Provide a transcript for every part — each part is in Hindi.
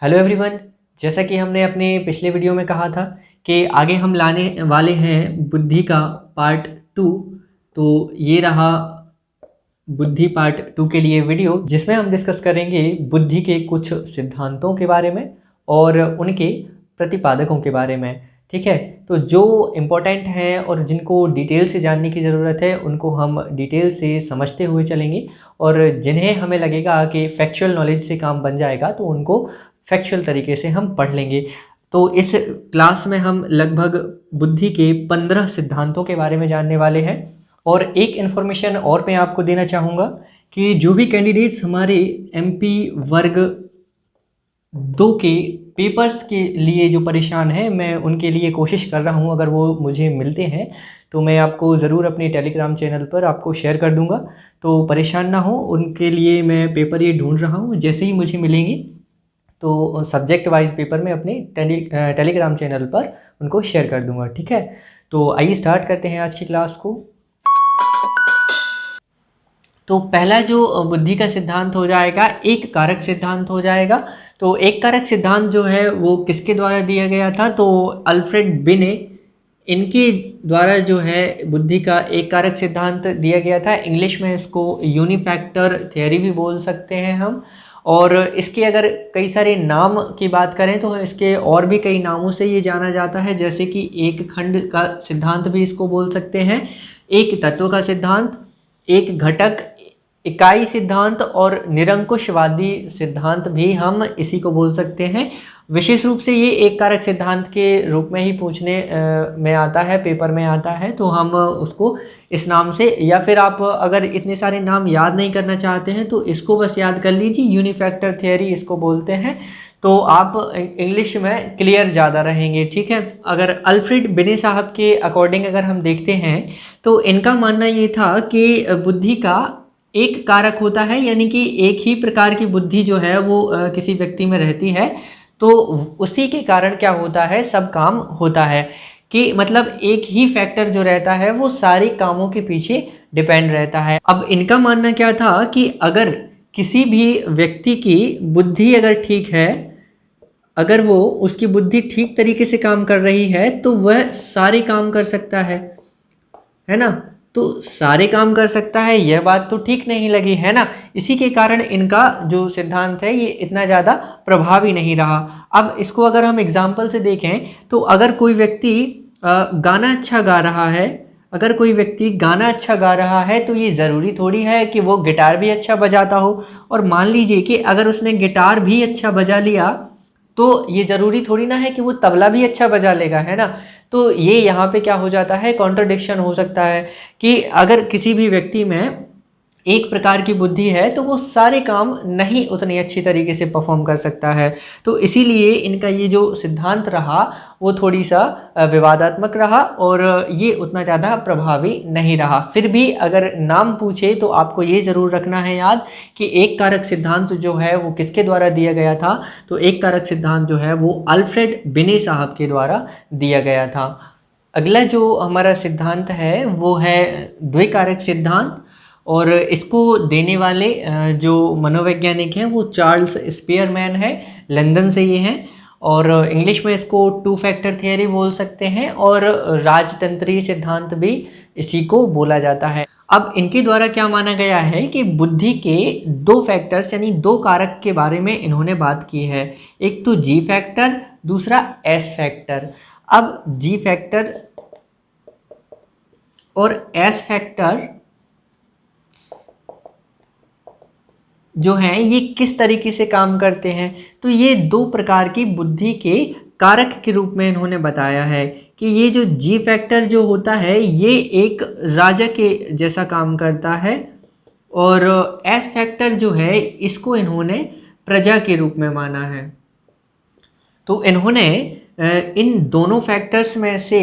Hello everyone. जैसा कि हमने अपने पिछले वीडियो में कहा था कि आगे हम लाने वाले हैं बुद्धि का पार्ट 2। तो ये रहा बुद्धि पार्ट 2 के लिए वीडियो, जिसमें हम डिस्कस करेंगे बुद्धि के कुछ सिद्धांतों के बारे में और उनके प्रतिपादकों के बारे में। ठीक है, तो जो इम्पोर्टेंट हैं और जिनको डिटेल से जानने की ज़रूरत है उनको हम डिटेल से समझते हुए चलेंगे, और जिन्हें हमें लगेगा कि फैक्चुअल नॉलेज से काम बन जाएगा तो उनको फैक्चुअल तरीके से हम पढ़ लेंगे। तो इस क्लास में हम लगभग बुद्धि के 15 सिद्धांतों के बारे में जानने वाले हैं। और एक इन्फॉर्मेशन और मैं आपको देना चाहूँगा कि जो भी कैंडिडेट्स हमारे एमपी वर्ग 2 के पेपर्स के लिए जो परेशान हैं, मैं उनके लिए कोशिश कर रहा हूँ, अगर वो मुझे मिलते हैं तो मैं आपको ज़रूर अपने टेलीग्राम चैनल पर आपको शेयर कर दूँगा। तो परेशान ना हो, उनके लिए मैं पेपर ये ढूंढ रहा हूँ। जैसे ही मुझे मिलेंगे तो सब्जेक्ट वाइज पेपर में अपने टेलीग्राम चैनल पर उनको शेयर कर दूंगा। ठीक है, तो आइए स्टार्ट करते हैं आज की क्लास को। तो पहला जो बुद्धि का सिद्धांत हो जाएगा, एक कारक सिद्धांत हो जाएगा। तो एक कारक सिद्धांत जो है वो किसके द्वारा दिया गया था? तो अल्फ्रेड बिने, इनके द्वारा जो है बुद्धि का एक कारक सिद्धांत दिया गया था। इंग्लिश में इसको यूनिफैक्टर थ्योरी भी बोल सकते हैं हम। और इसके अगर कई सारे नाम की बात करें तो इसके और भी कई नामों से ये जाना जाता है, जैसे कि एक खंड का सिद्धांत भी इसको बोल सकते हैं, एक तत्व का सिद्धांत, एक घटक इकाई सिद्धांत और निरंकुशवादी सिद्धांत भी हम इसी को बोल सकते हैं। विशेष रूप से ये एक कारक सिद्धांत के रूप में ही पूछने में आता है, पेपर में आता है, तो हम उसको इस नाम से, या फिर आप अगर इतने सारे नाम याद नहीं करना चाहते हैं तो इसको बस याद कर लीजिए, यूनिफैक्टर थ्योरी इसको बोलते हैं। तो आप इंग्लिश में क्लियर ज़्यादा रहेंगे। ठीक है, अगर अल्फ्रेड बिने साहब के अकॉर्डिंग अगर हम देखते हैं तो इनका मानना ये था कि बुद्धि का एक कारक होता है, यानी कि एक ही प्रकार की बुद्धि जो है वो किसी व्यक्ति में रहती है, तो उसी के कारण क्या होता है, सब काम होता है। कि मतलब एक ही फैक्टर जो रहता है वो सारे कामों के पीछे डिपेंड रहता है। अब इनका मानना क्या था कि अगर किसी भी व्यक्ति की बुद्धि अगर ठीक है, अगर वो उसकी बुद्धि ठीक तरीके से काम कर रही है तो वह सारे काम कर सकता है ना। तो सारे काम कर सकता है, यह बात तो ठीक नहीं लगी, है ना। इसी के कारण इनका जो सिद्धांत है ये इतना ज़्यादा प्रभावी नहीं रहा। अब इसको अगर हम एग्जाम्पल से देखें तो अगर कोई व्यक्ति गाना अच्छा गा रहा है, अगर कोई व्यक्ति गाना अच्छा गा रहा है तो ये ज़रूरी थोड़ी है कि वो गिटार भी अच्छा बजाता हो। और मान लीजिए कि अगर उसने गिटार भी अच्छा बजा लिया तो ये ज़रूरी थोड़ी ना है कि वो तबला भी अच्छा बजा लेगा, है ना। तो ये यहाँ पे क्या हो जाता है, कॉन्ट्रडिक्शन हो सकता है कि अगर किसी भी व्यक्ति में एक प्रकार की बुद्धि है तो वो सारे काम नहीं उतनी अच्छी तरीके से परफॉर्म कर सकता है। तो इसीलिए इनका ये जो सिद्धांत रहा वो थोड़ी सा विवादात्मक रहा और ये उतना ज़्यादा प्रभावी नहीं रहा। फिर भी अगर नाम पूछे तो आपको ये ज़रूर रखना है याद कि एक कारक सिद्धांत जो है वो किसके द्वारा दिया गया था? तो एक कारक सिद्धांत जो है वो अल्फ्रेड बिने साहब के द्वारा दिया गया था। अगला जो हमारा सिद्धांत है वो है द्विकारक सिद्धांत, और इसको देने वाले जो मनोवैज्ञानिक हैं वो चार्ल्स स्पीयरमैन है, लंदन से ये हैं। और इंग्लिश में इसको टू फैक्टर थियरी बोल सकते हैं और राजतंत्रीय सिद्धांत भी इसी को बोला जाता है। अब इनके द्वारा क्या माना गया है कि बुद्धि के दो फैक्टर्स यानी दो कारक के बारे में इन्होंने बात की है, एक तो जी फैक्टर, दूसरा एस फैक्टर। अब जी फैक्टर और एस फैक्टर जो हैं ये किस तरीके से काम करते हैं? तो ये दो प्रकार की बुद्धि के कारक के रूप में इन्होंने बताया है कि ये जो जी फैक्टर जो होता है ये एक राजा के जैसा काम करता है, और एस फैक्टर जो है इसको इन्होंने प्रजा के रूप में माना है। तो इन्होंने इन दोनों फैक्टर्स में से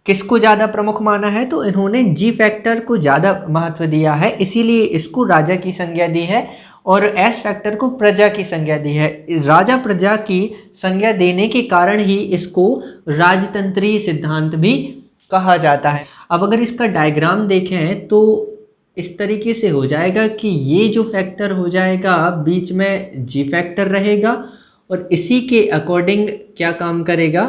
किसको ज़्यादा प्रमुख माना है? तो इन्होंने जी फैक्टर को ज़्यादा महत्व दिया है, इसीलिए इसको राजा की संज्ञा दी है, और एस फैक्टर को प्रजा की संज्ञा दी है। राजा प्रजा की संज्ञा देने के कारण ही इसको राजतंत्रीय सिद्धांत भी कहा जाता है। अब अगर इसका डायग्राम देखें तो इस तरीके से हो जाएगा कि ये जो फैक्टर हो जाएगा बीच में जी फैक्टर रहेगा, और इसी के अकॉर्डिंग क्या काम करेगा,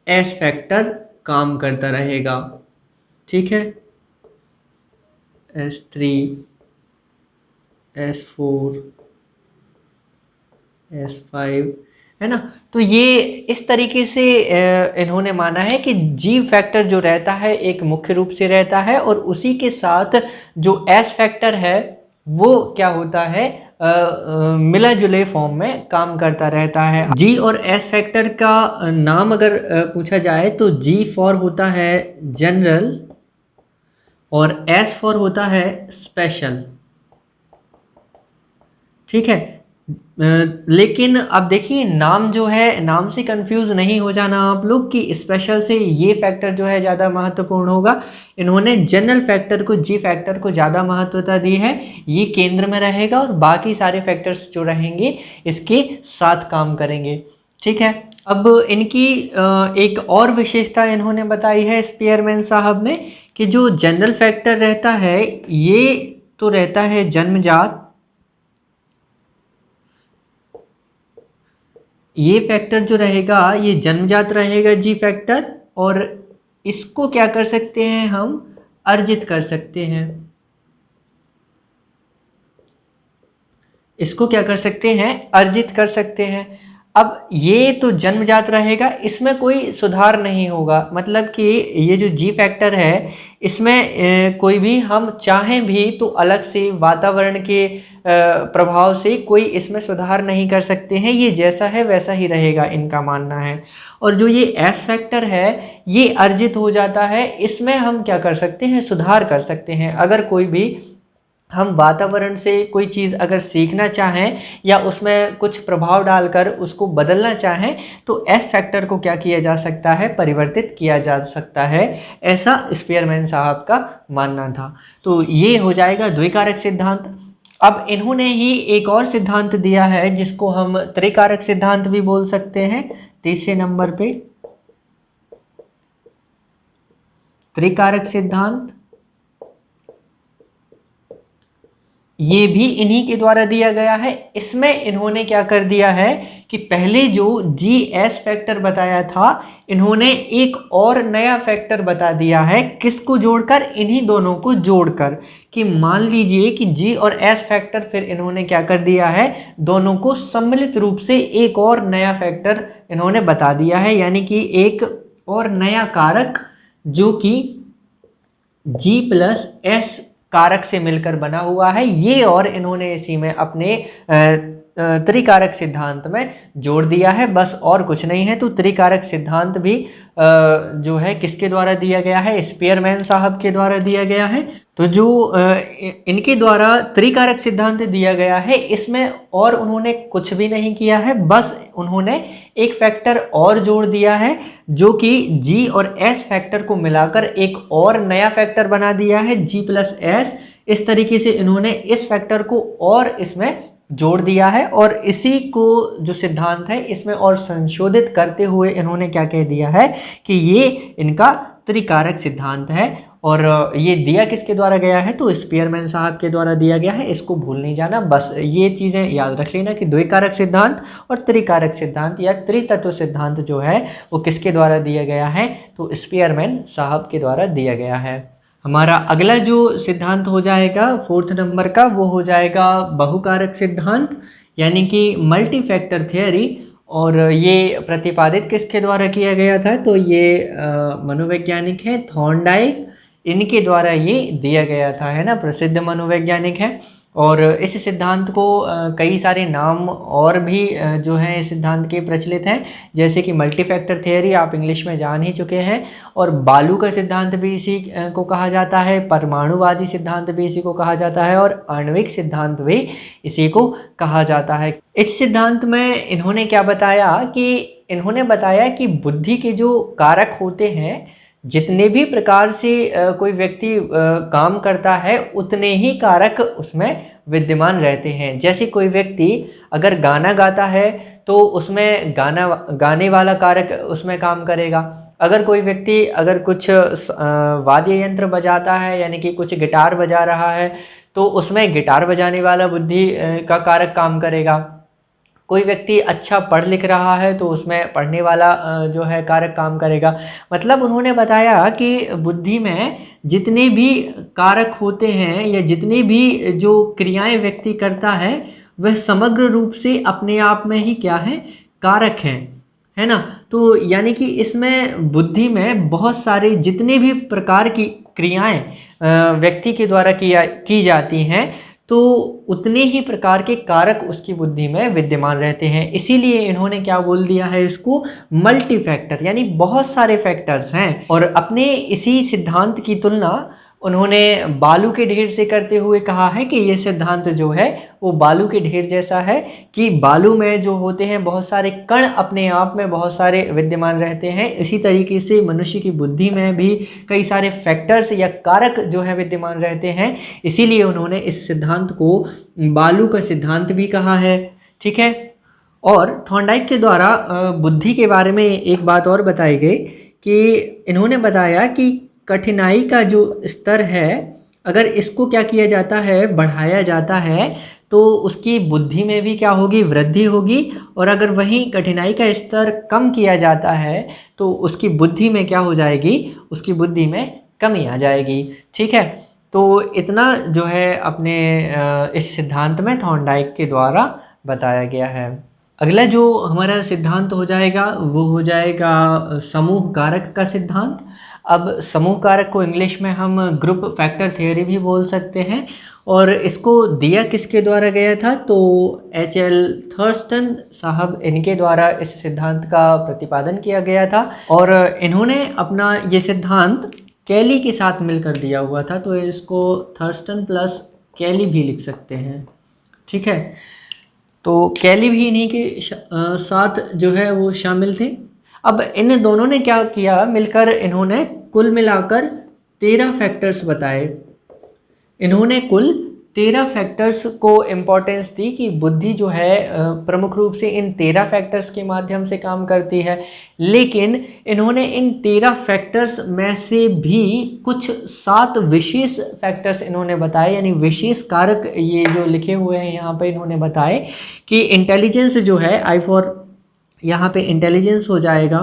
एस फैक्टर काम करता रहेगा। ठीक है, S3, S4, S5, है ना। तो ये इस तरीके से इन्होंने माना है कि जी फैक्टर जो रहता है एक मुख्य रूप से रहता है, और उसी के साथ जो एस फैक्टर है वो क्या होता है, मिला जुले फॉर्म में काम करता रहता है। जी और एस फैक्टर का नाम अगर पूछा जाए तो जी फॉर होता है जनरल और एस फॉर होता है स्पेशल। ठीक है, लेकिन अब देखिए नाम जो है, नाम से कंफ्यूज नहीं हो जाना आप लोग कि स्पेशल से ये फैक्टर जो है ज़्यादा महत्वपूर्ण होगा। इन्होंने जनरल फैक्टर को, जी फैक्टर को ज़्यादा महत्वता दी है, ये केंद्र में रहेगा और बाकी सारे फैक्टर्स जो रहेंगे इसके साथ काम करेंगे। ठीक है, अब इनकी एक और विशेषता इन्होंने बताई है स्पीयरमैन साहब ने कि जो जनरल फैक्टर रहता है ये तो रहता है जन्मजात, ये फैक्टर जो रहेगा ये जन्मजात रहेगा जी फैक्टर, और इसको क्या कर सकते हैं हम, अर्जित कर सकते हैं। इसको क्या कर सकते हैं, अर्जित कर सकते हैं। अब ये तो जन्मजात रहेगा, इसमें कोई सुधार नहीं होगा, मतलब कि ये जो जी फैक्टर है इसमें कोई भी हम चाहें भी तो अलग से वातावरण के प्रभाव से कोई इसमें सुधार नहीं कर सकते हैं, ये जैसा है वैसा ही रहेगा, इनका मानना है। और जो ये एस फैक्टर है ये अर्जित हो जाता है, इसमें हम क्या कर सकते हैं, सुधार कर सकते हैं। अगर कोई भी हम वातावरण से कोई चीज़ अगर सीखना चाहें या उसमें कुछ प्रभाव डालकर उसको बदलना चाहें तो एस फैक्टर को क्या किया जा सकता है, परिवर्तित किया जा सकता है, ऐसा स्पीयरमैन साहब का मानना था। तो ये हो जाएगा द्विकारक सिद्धांत। अब इन्होंने ही एक और सिद्धांत दिया है जिसको हम त्रिकारक सिद्धांत भी बोल सकते हैं। तीसरे नंबर पे त्रिकारक सिद्धांत, ये भी इन्हीं के द्वारा दिया गया है। इसमें इन्होंने क्या कर दिया है कि पहले जो जी एस फैक्टर बताया था इन्होंने एक और नया फैक्टर बता दिया है, किसको जोड़कर, इन्हीं दोनों को जोड़कर, कि मान लीजिए कि जी और एस फैक्टर, फिर इन्होंने क्या कर दिया है, दोनों को सम्मिलित रूप से एक और नया फैक्टर इन्होंने बता दिया है, यानी कि एक और नया कारक जो कि जी प्लस एस कारक से मिलकर बना हुआ है, ये और इन्होंने इसी में अपने त्रिकारक सिद्धांत में जोड़ दिया है, बस और कुछ नहीं है। तो त्रिकारक सिद्धांत भी जो है किसके द्वारा दिया गया है, स्पीयरमैन साहब के द्वारा दिया गया है। तो जो इनके द्वारा त्रिकारक सिद्धांत दिया गया है इसमें और उन्होंने कुछ भी नहीं किया है, बस उन्होंने एक फैक्टर और जोड़ दिया है जो कि जी और एस फैक्टर को मिलाकर एक और नया फैक्टर बना दिया है, जी प्लस एस। इस तरीके से इन्होंने इस फैक्टर को और इसमें जोड़ दिया है, और इसी को जो सिद्धांत है इसमें और संशोधित करते हुए इन्होंने क्या कह दिया है कि ये इनका त्रिकारक सिद्धांत है। और ये दिया किसके द्वारा गया है, तो स्पीयरमैन साहब के द्वारा दिया गया है, इसको भूल नहीं जाना, बस ये चीज़ें याद रख लेना कि द्विकारक सिद्धांत और त्रिकारक सिद्धांत या त्रितत्व सिद्धांत जो है वो किसके द्वारा दिया गया है, तो स्पीयरमैन साहब के द्वारा दिया गया है। हमारा अगला जो सिद्धांत हो जाएगा 4th नंबर का, वो हो जाएगा बहुकारक सिद्धांत, यानी कि मल्टी फैक्टर थियरी। और ये प्रतिपादित किसके द्वारा किया गया था, तो ये मनोवैज्ञानिक है थॉर्नडाइक, इनके द्वारा ये दिया गया था, है ना, प्रसिद्ध मनोवैज्ञानिक है। और इस सिद्धांत को कई सारे नाम और भी जो हैं इस सिद्धांत के प्रचलित हैं, जैसे कि मल्टी फैक्टर थियरी आप इंग्लिश में जान ही चुके हैं, और बालू का सिद्धांत भी इसी को कहा जाता है, परमाणुवादी सिद्धांत भी इसी को कहा जाता है, और आणविक सिद्धांत भी इसी को कहा जाता है। इस सिद्धांत में इन्होंने क्या बताया कि इन्होंने बताया कि बुद्धि के जो कारक होते हैं, जितने भी प्रकार से कोई व्यक्ति काम करता है उतने ही कारक उसमें विद्यमान रहते हैं। जैसे कोई व्यक्ति अगर गाना गाता है तो उसमें गाने वाला कारक उसमें काम करेगा। अगर कोई व्यक्ति अगर कुछ वाद्य यंत्र बजाता है, यानी कि कुछ गिटार बजा रहा है, तो उसमें गिटार बजाने वाला बुद्धि का कारक काम करेगा। कोई व्यक्ति अच्छा पढ़ लिख रहा है तो उसमें पढ़ने वाला जो है कारक काम करेगा। मतलब उन्होंने बताया कि बुद्धि में जितने भी कारक होते हैं या जितनी भी जो क्रियाएं व्यक्ति करता है वह समग्र रूप से अपने आप में ही क्या है, कारक हैं, है ना। तो यानी कि इसमें बुद्धि में बहुत सारे जितने भी प्रकार की क्रियाएं व्यक्ति के द्वारा की जाती हैं तो उतने ही प्रकार के कारक उसकी बुद्धि में विद्यमान रहते हैं। इसीलिए इन्होंने क्या बोल दिया है इसको, मल्टी फैक्टर, यानी बहुत सारे फैक्टर्स हैं। और अपने इसी सिद्धांत की तुलना उन्होंने बालू के ढेर से करते हुए कहा है कि ये सिद्धांत जो है वो बालू के ढेर जैसा है कि बालू में जो होते हैं बहुत सारे कण अपने आप में बहुत सारे विद्यमान रहते हैं। इसी तरीके से मनुष्य की बुद्धि में भी कई सारे फैक्टर्स या कारक जो है विद्यमान रहते हैं। इसीलिए उन्होंने इस सिद्धांत को बालू का सिद्धांत भी कहा है, ठीक है। और थॉर्नडाइक के द्वारा बुद्धि के बारे में एक बात और बताई गई कि इन्होंने बताया कि कठिनाई का जो स्तर है अगर इसको क्या किया जाता है, बढ़ाया जाता है तो उसकी बुद्धि में भी क्या होगी, वृद्धि होगी। और अगर वहीं कठिनाई का स्तर कम किया जाता है तो उसकी बुद्धि में क्या हो जाएगी, उसकी बुद्धि में कमी आ जाएगी, ठीक है। तो इतना जो है अपने इस सिद्धांत में थॉर्नडाइक के द्वारा बताया गया है। अगला जो हमारा सिद्धांत हो जाएगा वो हो जाएगा समूह कारक का सिद्धांत। अब समूह कारक को इंग्लिश में हम ग्रुप फैक्टर थ्योरी भी बोल सकते हैं। और इसको दिया किसके द्वारा गया था, तो H.L. थर्स्टन साहब, इनके द्वारा इस सिद्धांत का प्रतिपादन किया गया था। और इन्होंने अपना ये सिद्धांत कैली के साथ मिलकर दिया हुआ था, तो इसको थर्स्टन प्लस कैली भी लिख सकते हैं, ठीक है। तो कैली भी इन्हीं के साथ जो है वो शामिल थे। अब इन दोनों ने क्या किया, मिलकर इन्होंने कुल मिलाकर 13 फैक्टर्स बताए। इन्होंने कुल 13 फैक्टर्स को इम्पोर्टेंस दी कि बुद्धि जो है प्रमुख रूप से इन 13 फैक्टर्स के माध्यम से काम करती है। लेकिन इन्होंने इन 13 फैक्टर्स में से भी कुछ 7 विशेष फैक्टर्स इन्होंने बताए, यानी विशेष कारक ये जो लिखे हुए हैं यहाँ पे इन्होंने बताए कि इंटेलिजेंस जो है, आई फॉर यहाँ पे इंटेलिजेंस हो जाएगा।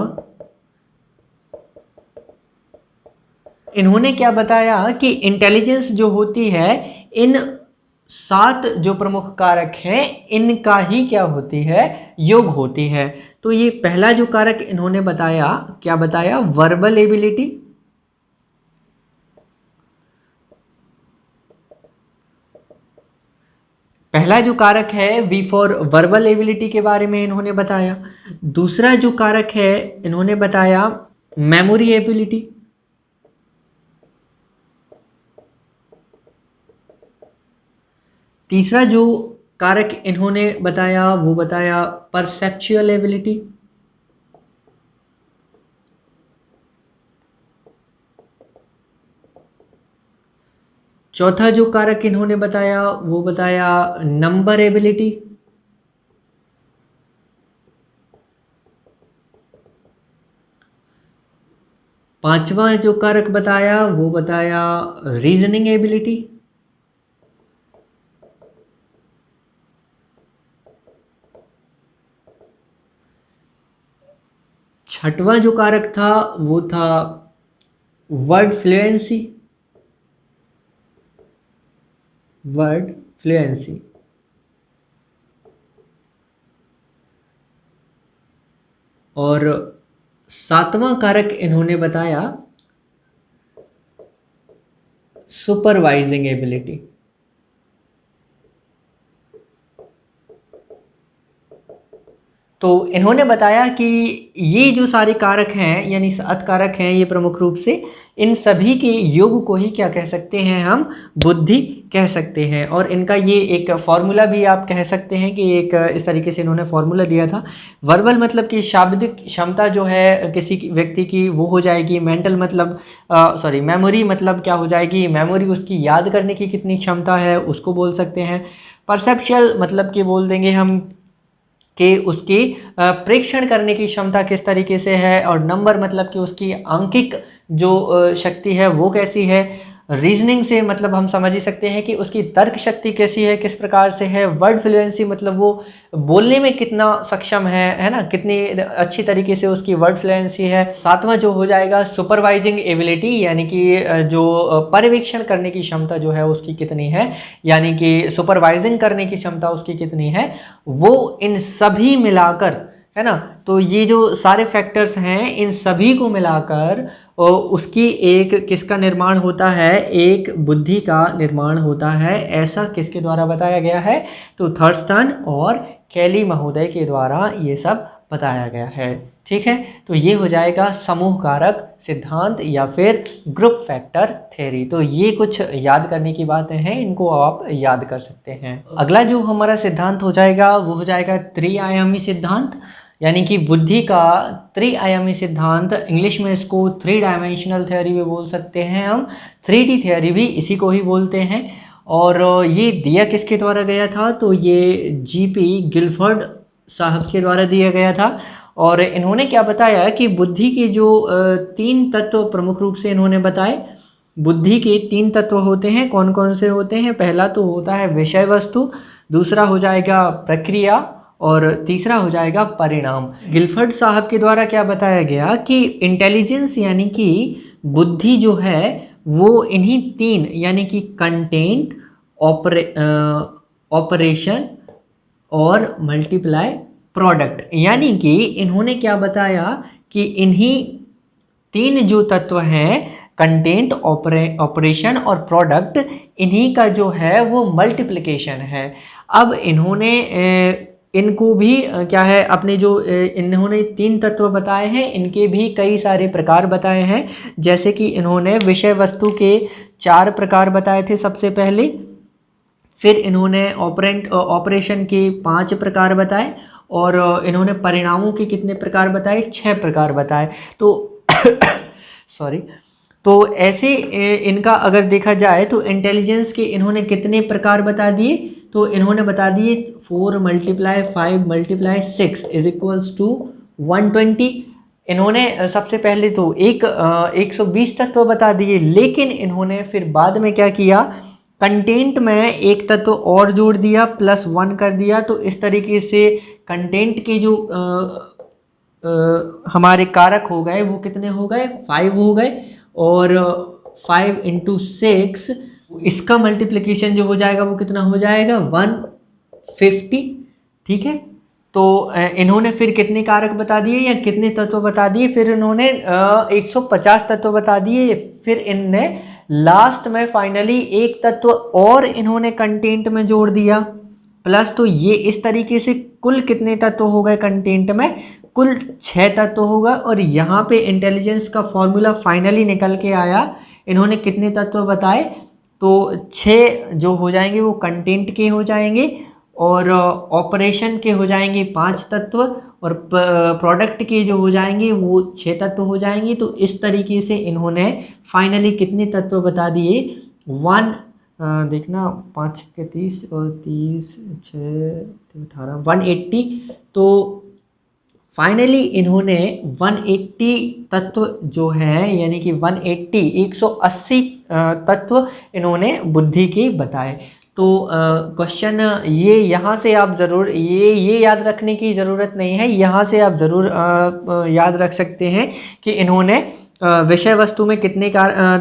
इन्होंने क्या बताया कि इंटेलिजेंस जो होती है इन 7 जो प्रमुख कारक हैं इनका ही क्या होती है, योग होती है। तो ये पहला जो कारक इन्होंने बताया, क्या बताया, वर्बल एबिलिटी। पहला जो कारक है वी फॉर वर्बल एबिलिटी के बारे में इन्होंने बताया। दूसरा जो कारक है इन्होंने बताया मेमोरी एबिलिटी। तीसरा जो कारक इन्होंने बताया वो बताया परसेप्चुअल एबिलिटी। चौथा जो कारक इन्होंने बताया वो बताया नंबर एबिलिटी। पांचवा जो कारक बताया वो बताया रीजनिंग एबिलिटी। छठवां जो कारक था वो था वर्ड फ्लुएंसी। Word fluency. और सातवां कारक इन्होंने बताया सुपरवाइजिंग एबिलिटी। तो इन्होंने बताया कि ये जो सारे कारक हैं यानी 7 कारक हैं, ये प्रमुख रूप से इन सभी के योग को ही क्या कह सकते हैं, हम बुद्धि कह सकते हैं। और इनका ये एक फॉर्मूला भी आप कह सकते हैं कि एक इस तरीके से इन्होंने फॉर्मूला दिया था। वर्बल मतलब कि शाब्दिक क्षमता जो है किसी व्यक्ति की वो हो जाएगी। मेंटल मतलब मेमोरी मतलब क्या हो जाएगी, मेमोरी उसकी याद करने की कितनी क्षमता है उसको बोल सकते हैं। परसेप्चुअल मतलब कि बोल देंगे हम कि उसकी प्रेक्षण करने की क्षमता किस तरीके से है। और नंबर मतलब कि उसकी आंकिक जो शक्ति है वो कैसी है। रीजनिंग से मतलब हम समझ ही सकते हैं कि उसकी तर्क शक्ति कैसी है, किस प्रकार से है। वर्ड फ्लुएंसी मतलब वो बोलने में कितना सक्षम है ना, कितनी अच्छी तरीके से उसकी वर्ड फ्लुएंसी है। सातवां जो हो जाएगा सुपरवाइजिंग एबिलिटी, यानी कि जो पर्यवेक्षण करने की क्षमता जो है उसकी कितनी है, यानी कि सुपरवाइजिंग करने की क्षमता उसकी कितनी है। वो इन सभी मिलाकर, है ना, तो ये जो सारे फैक्टर्स हैं इन सभी को मिलाकर उसकी एक किसका निर्माण होता है, एक बुद्धि का निर्माण होता है। ऐसा किसके द्वारा बताया गया है, तो थर्स्टन और कैली महोदय के द्वारा ये सब बताया गया है। ठीक है, तो ये हो जाएगा समूह कारक सिद्धांत या फिर ग्रुप फैक्टर थ्योरी। तो ये कुछ याद करने की बातें हैं, इनको आप याद कर सकते हैं। अगला जो हमारा सिद्धांत हो जाएगा वो हो जाएगा त्रिआयामी सिद्धांत, यानी कि बुद्धि का त्रिआयामी सिद्धांत। इंग्लिश में इसको 3 डायमेंशनल थ्योरी भी बोल सकते हैं हम, 3D थ्योरी भी इसी को ही बोलते हैं। और ये दिया किसके द्वारा गया था, तो ये जीपी गिलफर्ड साहब के द्वारा दिया गया था। और इन्होंने क्या बताया कि बुद्धि के जो 3 तत्व प्रमुख रूप से इन्होंने बताए। बुद्धि के 3 तत्व होते हैं, कौन कौन से होते हैं। पहला तो होता है विषय वस्तु, दूसरा हो जाएगा प्रक्रिया और तीसरा हो जाएगा परिणाम। गिलफर्ड साहब के द्वारा क्या बताया गया कि इंटेलिजेंस यानी कि बुद्धि जो है वो इन्हीं 3 यानी कि कंटेंट, ऑपरेशन और मल्टीप्लाई प्रोडक्ट, यानी कि इन्होंने क्या बताया कि इन्हीं 3 जो तत्व हैं कंटेंट, ऑपरेशन और प्रोडक्ट, इन्हीं का जो है वो मल्टीप्लिकेशन है। अब इन्होंने इनको भी क्या है, अपने जो इन्होंने 3 तत्व बताए हैं इनके भी कई सारे प्रकार बताए हैं। जैसे कि इन्होंने विषय वस्तु के 4 प्रकार बताए थे सबसे पहले, फिर इन्होंने ऑपरेशन के 5 प्रकार बताए और इन्होंने परिणामों के कितने प्रकार बताए, 6 प्रकार बताए। तो सॉरी, तो ऐसे इनका अगर देखा जाए तो इंटेलिजेंस के इन्होंने कितने प्रकार बता दिए, तो इन्होंने बता दिए 4 × 5 × 6 = 120। इन्होंने सबसे पहले तो 120 तत्व बता दिए, लेकिन इन्होंने फिर बाद में क्या किया, कंटेंट में एक तत्व और जोड़ दिया, +1 कर दिया। तो इस तरीके से कंटेंट के जो हमारे कारक हो गए वो कितने हो गए, 5 हो गए। और 5 × 6 इसका मल्टीप्लिकेशन जो हो जाएगा वो कितना हो जाएगा, 150। ठीक है, तो इन्होंने फिर कितने कारक बता दिए या कितने तत्व बता दिए, फिर इन्होंने 150 तत्व बता दिए। फिर इनने लास्ट में फाइनली एक तत्व और इन्होंने कंटेंट में जोड़ दिया प्लस। तो ये इस तरीके से कुल कितने तत्व हो गए कंटेंट में, कुल 6 तत्व होगा। और यहाँ पे इंटेलिजेंस का फॉर्मूला फाइनली निकल के आया। इन्होंने कितने तत्व बताए, तो 6 जो हो जाएंगे वो कंटेंट के हो जाएंगे और ऑपरेशन के हो जाएंगे 5 तत्व और प्रोडक्ट के जो हो जाएंगे वो 6 तत्व हो जाएंगे। तो इस तरीके से इन्होंने फाइनली कितने तत्व बता दिए, देखना 5 के 30 और 30 6 18 180। तो फाइनली इन्होंने 180 तत्व जो है, यानी कि 180 तत्व इन्होंने बुद्धि के बताए। तो क्वेश्चन ये यहाँ से आप ज़रूर ये याद रखने की ज़रूरत नहीं है, यहाँ से आप ज़रूर याद रख सकते हैं कि इन्होंने विषय वस्तु में कितने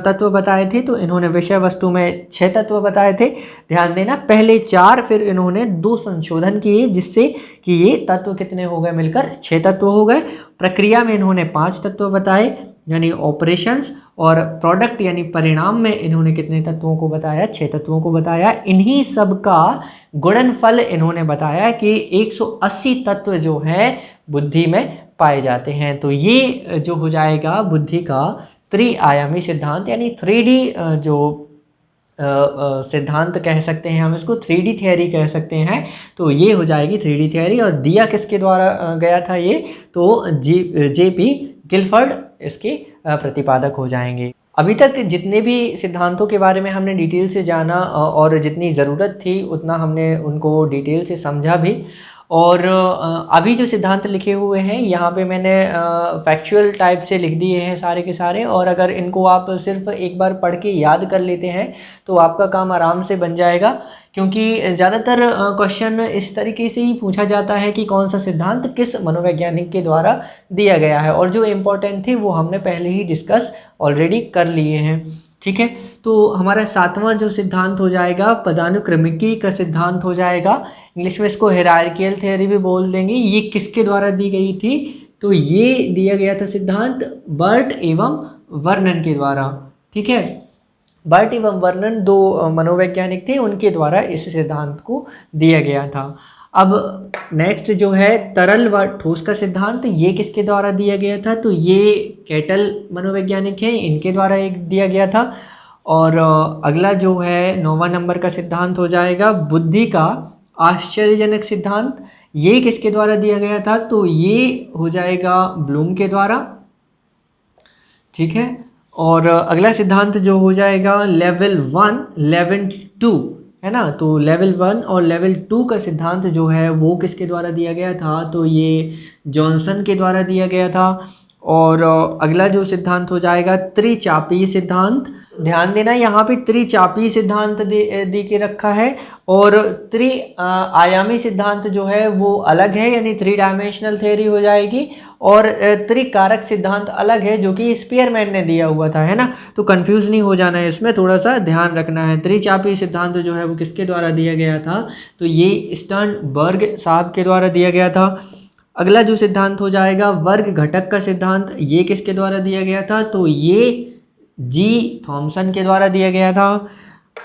तत्व बताए थे। तो इन्होंने विषय वस्तु में 6 तत्व बताए थे, ध्यान देना, पहले 4, फिर इन्होंने 2 संशोधन किए जिससे कि ये तत्व कितने हो गए, मिलकर 6 तत्व हो गए। प्रक्रिया में इन्होंने 5 तत्व बताए यानी ऑपरेशंस, और प्रोडक्ट यानी परिणाम में इन्होंने कितने तत्वों को बताया, 6 तत्वों को बताया। इन्हीं सब का गुणनफल इन्होंने बताया कि 180 तत्व जो है बुद्धि में पाए जाते हैं। तो ये जो हो जाएगा बुद्धि का त्रिआयामी सिद्धांत, यानी 3D जो सिद्धांत कह सकते हैं हम इसको, 3D थ्योरी कह सकते हैं। तो ये हो जाएगी 3D थ्योरी। और दिया किसके द्वारा गया था ये, तो JP गिलफर्ड इसके प्रतिपादक हो जाएंगे। अभी तक जितने भी सिद्धांतों के बारे में हमने डिटेल से जाना और जितनी ज़रूरत थी उतना हमने उनको डिटेल से समझा भी। और अभी जो सिद्धांत लिखे हुए हैं यहाँ पे मैंने फैक्चुअल टाइप से लिख दिए हैं सारे के सारे, और अगर इनको आप सिर्फ एक बार पढ़ के याद कर लेते हैं तो आपका काम आराम से बन जाएगा, क्योंकि ज़्यादातर क्वेश्चन इस तरीके से ही पूछा जाता है कि कौन सा सिद्धांत किस मनोवैज्ञानिक के द्वारा दिया गया है, और जो इम्पोर्टेंट थे वो हमने पहले ही डिस्कस ऑलरेडी कर लिए हैं। ठीक है, तो हमारा 7वां जो सिद्धांत हो जाएगा पदानुक्रमिकी का सिद्धांत हो जाएगा। इंग्लिश में इसको हायरार्किकल थ्योरी भी बोल देंगे। ये किसके द्वारा दी गई थी? तो ये दिया गया था सिद्धांत बर्ट एवं वर्नन के द्वारा। ठीक है, बर्ट एवं वर्नन दो मनोवैज्ञानिक थे, उनके द्वारा इस सिद्धांत को दिया गया था। अब नेक्स्ट जो है तरल व ठोस का सिद्धांत, ये किसके द्वारा दिया गया था? तो ये कैटल मनोवैज्ञानिक हैं, इनके द्वारा एक दिया गया था। और अगला जो है 9वां नंबर का सिद्धांत हो जाएगा बुद्धि का आश्चर्यजनक सिद्धांत। ये किसके द्वारा दिया गया था? तो ये हो जाएगा ब्लूम के द्वारा। ठीक है, और अगला सिद्धांत जो हो जाएगा लेवल 1 लेवल 2 है ना, तो लेवल 1 और लेवल 2 का सिद्धांत जो है वो किसके द्वारा दिया गया था? तो ये जॉनसन के द्वारा दिया गया था। और अगला जो सिद्धांत हो जाएगा त्रिचापीय सिद्धांत। ध्यान देना, यहाँ पे त्रिचापीय सिद्धांत दे के रखा है, और आयामी सिद्धांत जो है वो अलग है, यानी 3 डायमेंशनल थ्योरी हो जाएगी, और त्रिकारक सिद्धांत अलग है जो कि स्पीयरमैन ने दिया हुआ था, है ना। तो कंफ्यूज नहीं हो जाना है, इसमें थोड़ा सा ध्यान रखना है। त्रिचापीय सिद्धांत जो है वो किसके द्वारा दिया गया था? तो ये स्टर्नबर्ग साहब के द्वारा दिया गया था। अगला जो सिद्धांत हो जाएगा वर्ग घटक का सिद्धांत, ये किसके द्वारा दिया गया था? तो ये जी थॉमसन के द्वारा दिया गया था।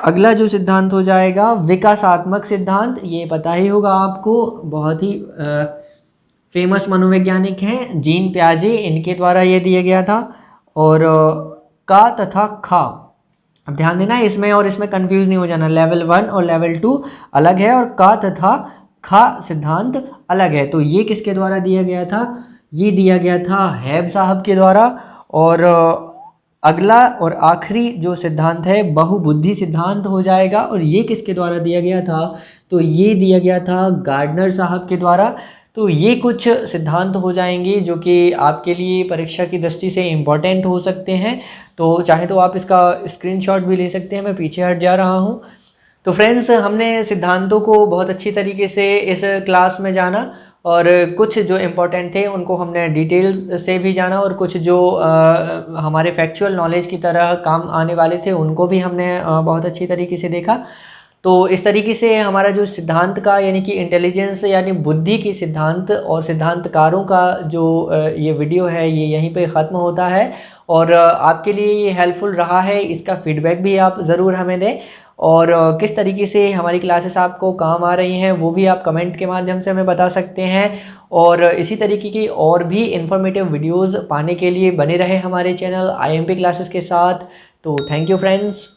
अगला जो सिद्धांत हो जाएगा विकासात्मक सिद्धांत, ये पता ही होगा आपको, बहुत ही फेमस मनोवैज्ञानिक हैं जीन प्याजे, इनके द्वारा ये दिया गया था। और का तथा खा, अब ध्यान देना इसमें, और इसमें कंफ्यूज नहीं हो जाना, लेवल 1 और लेवल 2 अलग है, और का तथा खा सिद्धांत अलग है। तो ये किसके द्वारा दिया गया था? ये दिया गया था हैब साहब के द्वारा। और अगला और आखिरी जो सिद्धांत है बहुबुद्धि सिद्धांत हो जाएगा, और ये किसके द्वारा दिया गया था? तो ये दिया गया था गार्डनर साहब के द्वारा। तो ये कुछ सिद्धांत हो जाएंगे जो कि आपके लिए परीक्षा की दृष्टि से इम्पॉर्टेंट हो सकते हैं। तो चाहे तो आप इसका स्क्रीनशॉट भी ले सकते हैं, मैं पीछे हट जा रहा हूँ। तो फ्रेंड्स, हमने सिद्धांतों को बहुत अच्छी तरीके से इस क्लास में जाना, और कुछ जो इम्पोर्टेंट थे उनको हमने डिटेल से भी जाना, और कुछ जो हमारे फैक्चुअल नॉलेज की तरह काम आने वाले थे उनको भी हमने बहुत अच्छी तरीके से देखा। तो इस तरीके से हमारा जो सिद्धांत का यानी कि इंटेलिजेंस यानी बुद्धि की सिद्धांत और सिद्धांतकारों का जो ये वीडियो है ये यहीं पे ख़त्म होता है। और आपके लिए ये हेल्पफुल रहा है, इसका फीडबैक भी आप ज़रूर हमें दें, और किस तरीके से हमारी क्लासेस आपको काम आ रही हैं वो भी आप कमेंट के माध्यम से हमें बता सकते हैं। और इसी तरीके की और भी इन्फॉर्मेटिव वीडियोज़ पाने के लिए बने रहे हमारे चैनल IMP क्लासेस के साथ। तो थैंक यू फ्रेंड्स।